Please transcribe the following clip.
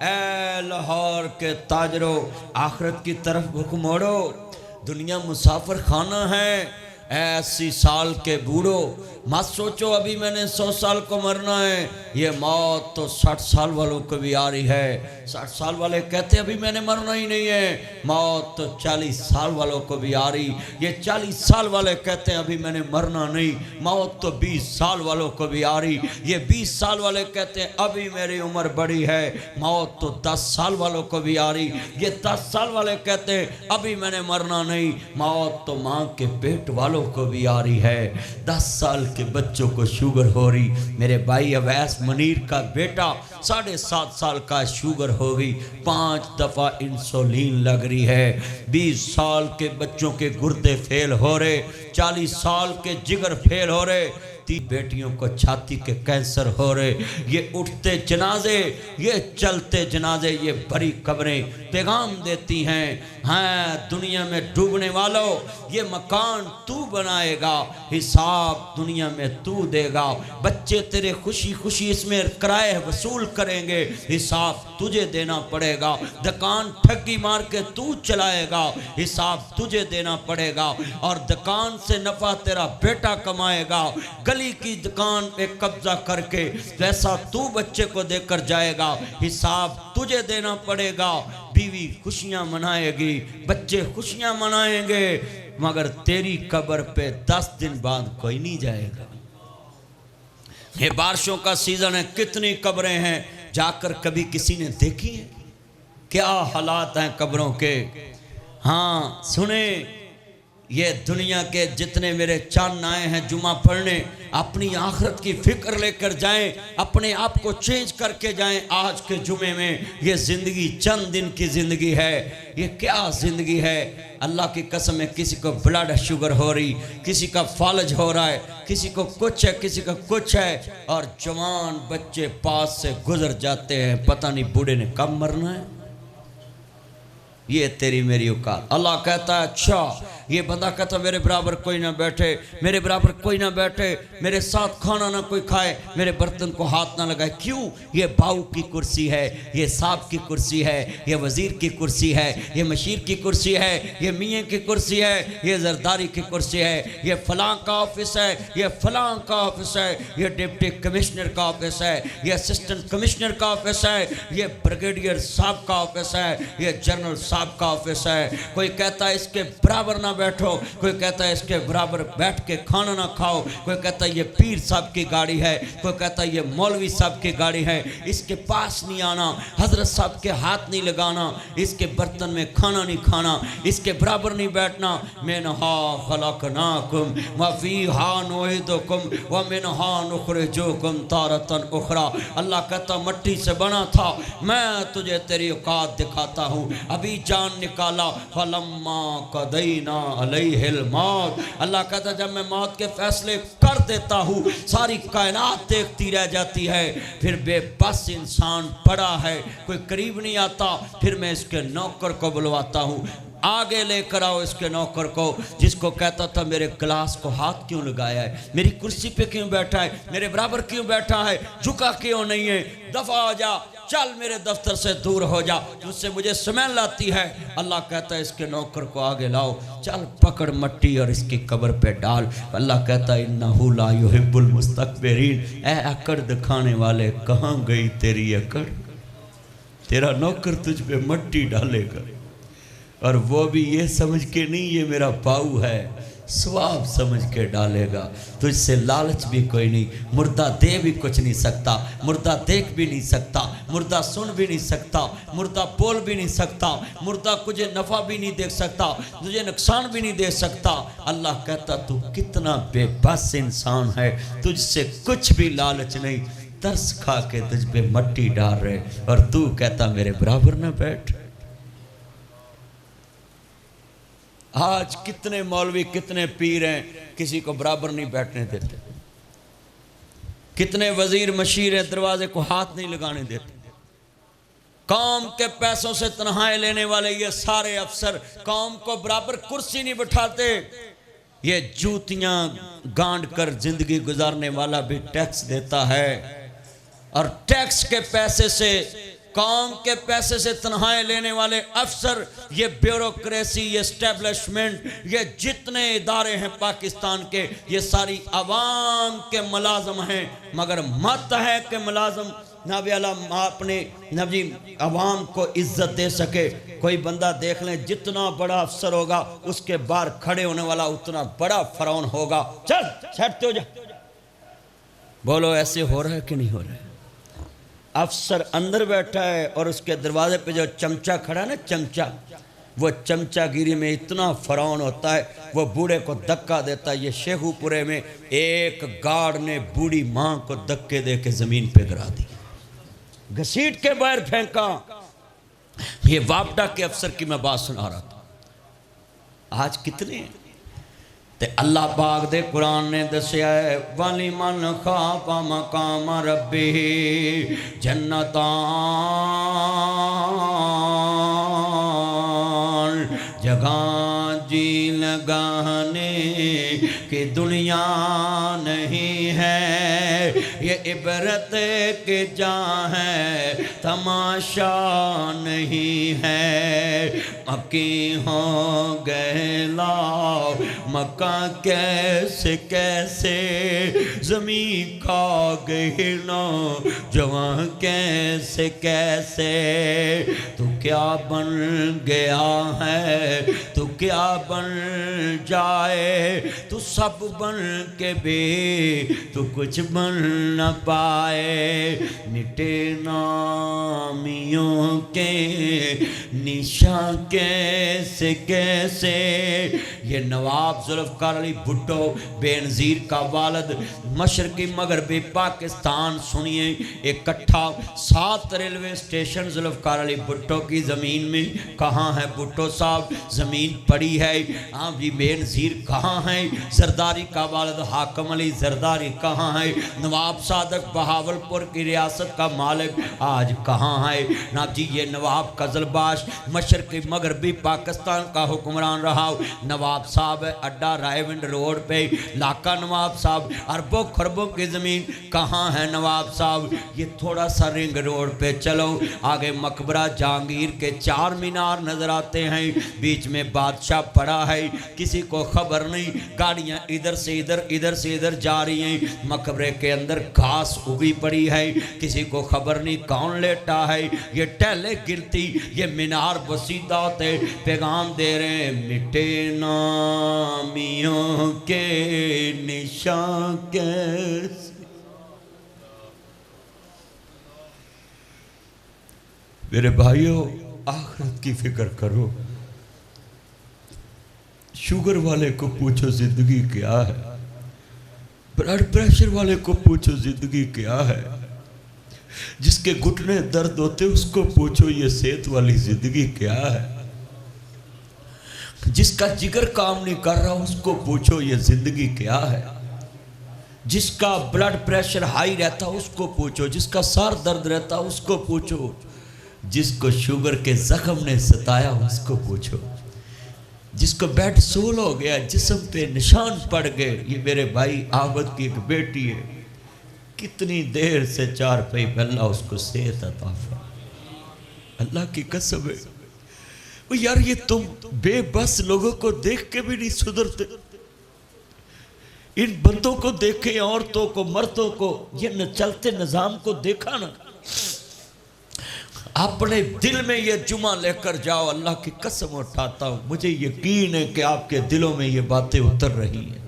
ए लाहौर के ताजरो, आखिरत की तरफ रुख मोड़ो। दुनिया मुसाफिर खाना है, ऐसी साल के बूढ़ो मत सोचो अभी मैंने 100 साल को मरना है। ये मौत तो 60 साल वालों को भी आ रही है। 60 साल वाले कहते अभी मैंने मरना ही नहीं है। मौत तो 40 साल वालों को भी आ रही। ये 40 साल वाले कहते हैं अभी मैंने मरना नहीं। मौत तो 20 साल वालों को भी आ रही। ये 20 साल वाले कहते हैं अभी मेरी उम्र बड़ी है। मौत तो 10 साल वालों को भी आ रही। ये 10 साल वाले कहते हैं अभी मैंने मरना नहीं। मौत तो माँ के पेट वालों को भी आ रही है। 10 साल के बच्चों को शुगर हो रही। मेरे भाई अवैस मनीर का बेटा 7.5 साल का शुगर हो गई, 5 दफा इंसुलिन लग रही है। 20 साल के बच्चों के गुर्दे फेल हो रहे, 40 साल के जिगर फेल हो रहे, 3 बेटियों को छाती के कैंसर हो रहे। ये उठते जनाजे, ये चलते जनाजे, ये भरी कब्रें पैगाम देती हैं। हाँ, दुनिया में डूबने वालों, ये मकान तू बनाएगा, हिसाब दुनिया में तू देगा। बच्चे तेरे खुशी खुशी इसमें किराए वसूल करेंगे, हिसाब तुझे देना पड़ेगा। दुकान ठगी मार के तू चलाएगा, हिसाब तुझे देना पड़ेगा। और दुकान से नफा तेरा बेटा कमाएगा। गली की दुकान पे कब्जा करके वैसा तू बच्चे को देकर जाएगा, हिसाब तुझे देना पड़ेगा। बीवी खुशियां मनाएगी, बच्चे खुशियां मनाएंगे, मगर तेरी कब्र पे 10 दिन बाद कोई नहीं जाएगा। ये बारिशों का सीजन है, कितनी कब्रें हैं, जाकर कभी किसी ने देखी है? क्या हालात हैं कब्रों के। हाँ सुने, ये दुनिया के जितने मेरे चांद आए हैं जुमा पढ़ने, अपनी आखिरत की फिक्र लेकर जाएं, अपने आप को चेंज करके जाएं। आज के जुमे में ये ज़िंदगी चंद दिन की ज़िंदगी है। ये क्या ज़िंदगी है, अल्लाह की कसम है। किसी को ब्लड शुगर हो रही, किसी का फालज हो रहा है, किसी को कुछ है, किसी का कुछ है, और जवान बच्चे पास से गुजर जाते हैं, पता नहीं बूढ़े ने कब मरना है। ये तेरी मेरी औकात। अल्लाह कहता है अच्छा, ये बंदा कहता मेरे बराबर कोई ना बैठे, मेरे बराबर कोई ना बैठे, मेरे साथ खाना ना कोई खाए, मेरे बर्तन को हाथ ना लगाए। क्यों? ये बाऊ की कुर्सी है, ये साहब की कुर्सी है, ये वजीर की कुर्सी है, ये मशीर की कुर्सी है, ये मियाँ की कुर्सी है, ये जरदारी की कुर्सी है, ये फलां का ऑफिस है, ये फलां का ऑफिस है, ये डिप्टी कमिश्नर का ऑफिस है, ये असिस्टेंट कमिश्नर का ऑफिस है, ये ब्रिगेडियर साहब का ऑफिस है, ये जनरल साहब का ऑफिस है। कोई कहता है इसके बराबर ना बैठो, कोई कहता है इसके बराबर बैठ के खाना ना खाओ, कोई कहता है ये पीर साहब की गाड़ी है, कोई कहता है ये मौलवी साहब की गाड़ी है, इसके पास नहीं आना, हजरत साहब के हाथ नहीं लगाना, इसके बर्तन में खाना नहीं खाना, इसके बराबर नहीं बैठना। मिनहा खलकनाकुम व फीहा नुईदुकुम व मिनहा नुखरिजुकुम तारतन उखरा। अल्लाह कहता मट्टी से बना था, मैं तुझे तेरी औकात दिखाता हूँ। अभी जान निकाला, फलम्मा कदैना अलैहिल मौत। अल्लाह कहता जब मैं मौत के फैसले कर देता हूँ, सारी कायनात देखती रह जाती है। फिर बेबस इंसान पड़ा है, कोई करीब नहीं आता, फिर मैं इसके नौकर को बुलवाता हूँ, आगे लेकर आओ इसके नौकर को, जिसको कहता था मेरे गिलास को हाथ क्यों लगाया है, मेरी कुर्सी पे क्यों बैठा है, मेरे बराबर क्यों बैठा है, झुका क्यों नहीं है, दफा हो जा, चल मेरे दफ्तर से दूर हो जा, मुझसे मुझे स्मेल आती है। अल्लाह कहता है इसके नौकर को आगे लाओ, चल पकड़ मट्टी और इसकी कब्र पे डाल। अल्लाह कहता है इन्नहु ला युहिब्बुल मुस्तकबिरीन। ए अकड़ दिखाने वाले, कहाँ गई तेरी अकड़? तेरा नौकर तुझ पे मट्टी डालेगा, और वो भी ये समझ के नहीं ये मेरा पाऊ है, स्वाब समझ के डालेगा। तुझसे लालच भी कोई नहीं, मुर्दा दे भी कुछ नहीं सकता, मुर्दा देख भी नहीं सकता, मुर्दा सुन भी नहीं सकता, मुर्दा बोल भी नहीं सकता, मुर्दा तुझे नफ़ा भी नहीं देख सकता, तुझे नुकसान भी नहीं दे सकता। अल्लाह कहता तू कितना बेबस इंसान है, तुझसे कुछ भी लालच नहीं, तरस खा के तुझ पे मट्टी डाल रहे, और तू कहता मेरे बराबर ना बैठ। आज कितने मौलवी कितने पीर हैं, किसी को बराबर नहीं बैठने देते। कितने वजीर मशीर हैं, दरवाजे को हाथ नहीं लगाने देते। कौम के पैसों से तनख्वाहें लेने वाले ये सारे अफसर कौम को बराबर कुर्सी नहीं बिठाते। ये जूतियां गांड कर जिंदगी गुजारने वाला भी टैक्स देता है, और टैक्स के पैसे से कौम के पैसे से तनख्वाहें लेने वाले अफसर, ये ब्यूरोक्रेसी, ये एस्टेब्लिशमेंट, ये जितने इदारे हैं पाकिस्तान के, ये सारी अवाम के मुलाजम हैं। मगर मत है कि मुलाजम नबी अपने नबी अवाम को इज्जत दे सके। कोई बंदा देख लें, जितना बड़ा अफसर होगा उसके बाहर खड़े होने वाला उतना बड़ा फरौन होगा। चल सेट हो जा। बोलो ऐसे हो रहा है कि नहीं हो रहा है? अफसर अंदर बैठा है और उसके दरवाजे पे जो चमचा खड़ा है ना, चमचा, वो चमचागिरी में इतना फरौन होता है, वो बूढ़े को धक्का देता है। ये शेखुपुरे में एक गार्ड ने बूढ़ी माँ को धक्के दे के जमीन पे गिरा दी, घसीट के बाहर फेंका। ये वापडा के अफसर की मैं बात सुना रहा था। आज कितने हैं? ते अल्लाह पाक दे कुरान ने दसिया है, वाली मन खाफा मकाम रब्बी जन्नतान, जगह जी लगाने की दुनिया नहीं है, ये इबरत के जहाँ है तमाशा नहीं है। मक्की हो गए लाओ मक्का कैसे कैसे, ज़मीन खा गई नो जवां कैसे कैसे। तू क्या बन गया है, तू क्या बन जाए, तू सब बन के भी तू कुछ बन न पाए। मिटे नामियों के निशान कैसे कैसे। ये नवाब जुल्फ़िकार अली भुट्टो बेनज़ीर का वालिद मशरक़ी मगरबी पाकिस्तान, सुनिए, इकट्ठा 7 रेलवे स्टेशन जुल्फ़िकार अली भुट्टो की ज़मीन में। कहाँ है भुट्टो साहब? ज़मीन पड़ी है। हाँ जी, बेनज़ीर कहाँ है? जरदारी का वालिद हाकम अली जरदारी कहाँ है? नवाब सादक बहावलपुर की रियासत का मालिक आज कहाँ है? ना जी, ये नवाब कजलबाश मशरक़ी मगरबी पाकिस्तान का हुक्मरान रहा। नवाब साहब अड्डा रायविंड रोड पे लाका नवाब साहब, अरबों खरबों की ज़मीन कहाँ है नवाब साहब? ये थोड़ा सा रिंग रोड पे चलो, आगे मकबरा जहांगीर के 4 मीनार नजर आते हैं, बीच में बादशाह पड़ा है, किसी को खबर नहीं। गाड़ियाँ इधर से इधर, इधर से इधर जा रही हैं। मकबरे के अंदर घास उगी पड़ी है, किसी को खबर नहीं कौन लेटा है। ये टहले गिरती, ये मीनार बसीदा होते पैगाम दे रहे हैं, मिटे नामियों के निशान कैसे। मेरे भाइयों, आखिरत की फिक्र करो। शुगर वाले को पूछो जिंदगी क्या है, ब्लड प्रेशर वाले को पूछो जिंदगी क्या है, जिसके घुटने दर्द होते उसको पूछो ये सेहत वाली जिंदगी क्या है, जिसका जिगर काम नहीं कर रहा उसको पूछो ये जिंदगी क्या है, जिसका ब्लड प्रेशर हाई रहता उसको पूछो, जिसका सर दर्द रहता उसको पूछो, जिसको शुगर के जख्म ने सताया उसको पूछो, जिसको बेड सोल हो गया, जिस्म पे निशान पड़ गए। ये मेरे भाई आहमद की एक बेटी है, कितनी देर से 4 पे अल्लाह उसको सेहत अता फरमाए। अल्लाह की कसम है। वो यार, ये तुम बेबस लोगों को देख के भी नहीं सुधरते। इन बंदों को देखे, औरतों को, मर्दों को, ये न चलते निजाम को देखा ना, अपने दिल में ये जुमा लेकर जाओ। अल्लाह की कसम उठाता हूं, मुझे यकीन है कि आपके दिलों में ये बातें उतर रही हैं।